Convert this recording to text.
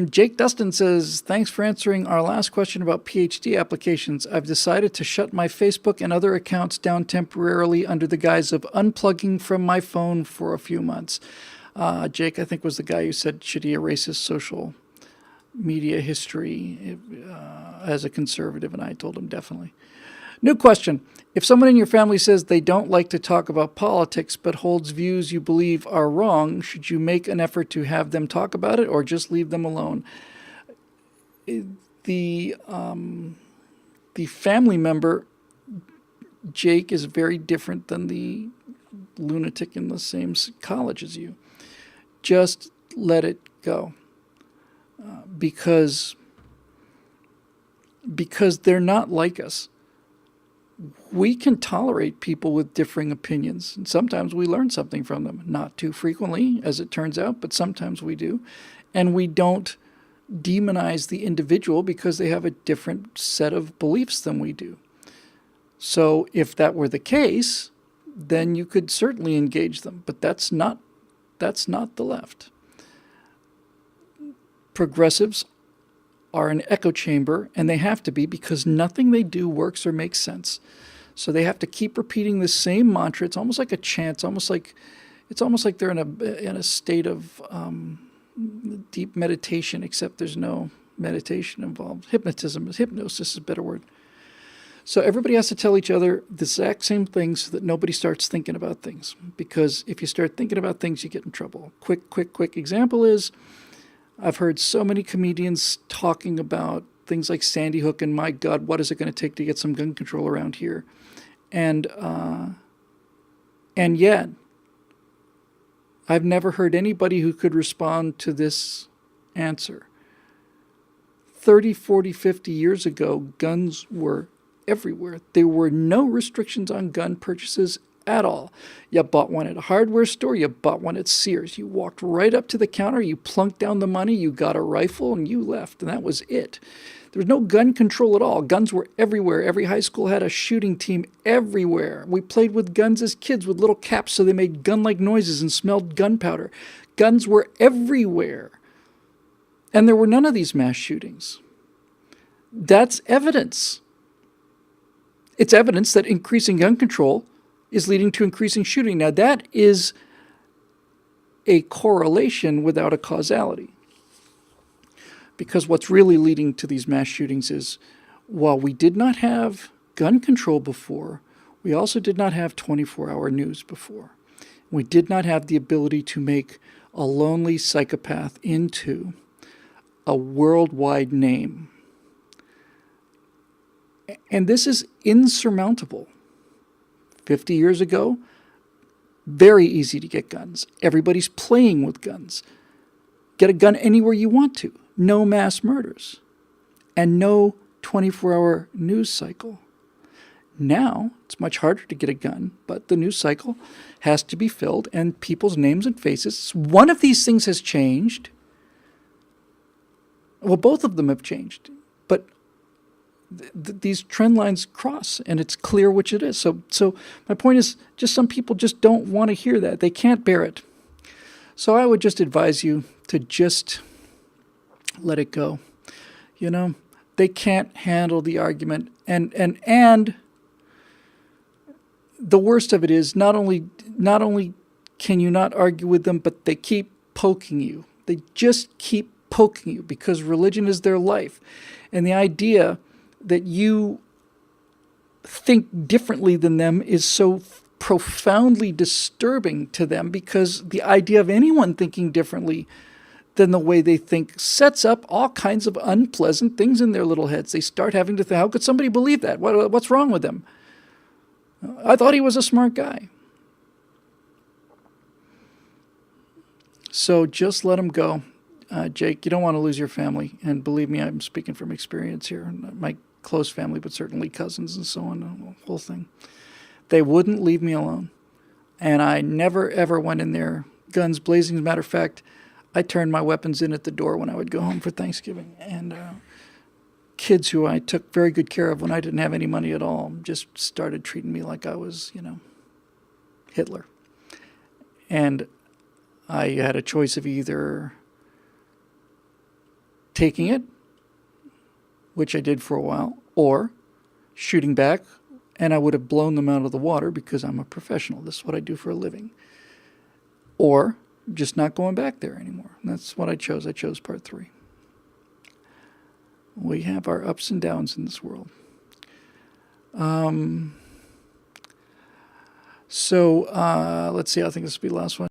Jake Dustin says, thanks for answering our last question about PhD applications. I've decided to shut my Facebook and other accounts down temporarily under the guise of unplugging from my phone for a few months. Jake, I think, was the guy who said, should he erase his social media history as a conservative? And I told him definitely. New question. If someone in your family says they don't like to talk about politics but holds views you believe are wrong, should you make an effort to have them talk about it or just leave them alone? The family member, Jake, is very different than the lunatic in the same college as you. Just let it go. Because they're not like us. We can tolerate people with differing opinions, and sometimes we learn something from them. Not too frequently, as it turns out, but sometimes we do. And we don't demonize the individual because they have a different set of beliefs than we do. So if that were the case, then you could certainly engage them, but that's not the left. Progressives are an echo chamber, and they have to be because nothing they do works or makes sense. So they have to keep repeating the same mantra. It's almost like a chant. It's almost like they're in a state of deep meditation, except there's no meditation involved. Hypnosis is a better word. So everybody has to tell each other the exact same things so that nobody starts thinking about things. Because if you start thinking about things, you get in trouble. Quick example is, I've heard so many comedians talking about things like Sandy Hook and, my God, what is it going to take to get some gun control around here? And yet, I've never heard anybody who could respond to this answer. 30, 40, 50 years ago, guns were everywhere. There were no restrictions on gun purchases at all. You bought one at a hardware store, you bought one at Sears. You walked right up to the counter, you plunked down the money, you got a rifle, and you left, and that was it. There was no gun control at all. Guns were everywhere. Every high school had a shooting team everywhere. We played with guns as kids with little caps so they made gun-like noises and smelled gunpowder. Guns were everywhere. And there were none of these mass shootings. That's evidence. It's evidence that increasing gun control is leading to increasing shooting. Now, that is a correlation without a causality. Because what's really leading to these mass shootings is, while we did not have gun control before, we also did not have 24-hour news before. We did not have the ability to make a lonely psychopath into a worldwide name. And this is insurmountable. 50 years ago, very easy to get guns. Everybody's playing with guns. Get a gun anywhere you want to. No mass murders. And no 24-hour news cycle. Now, it's much harder to get a gun, but the news cycle has to be filled, and people's names and faces. One of these things has changed. Well, both of them have changed. But these trend lines cross, and it's clear which it is. So my point is, just some people just don't want to hear that. They can't bear it. So I would just advise you to just let it go. You know, they can't handle the argument. And the worst of it is, not only can you not argue with them, but they keep poking you. They just keep poking you because religion is their life. And the idea that you think differently than them is so profoundly disturbing to them, because the idea of anyone thinking differently than the way they think sets up all kinds of unpleasant things in their little heads. They start having to think, how could somebody believe that? What's wrong with them? I thought he was a smart guy. So just let him go. Jake, you don't want to lose your family. And believe me, I'm speaking from experience here. My close family, but certainly cousins and so on, the whole thing. They wouldn't leave me alone. And I never, ever went in there guns blazing. As a matter of fact, I turned my weapons in at the door when I would go home for Thanksgiving. And kids who I took very good care of when I didn't have any money at all just started treating me like I was, Hitler. And I had a choice of either taking it, which I did for a while, or shooting back, and I would have blown them out of the water because I'm a professional. This is what I do for a living. Or just not going back there anymore. And that's what I chose. I chose part 3. We have our ups and downs in this world. So let's see. I think this will be the last one.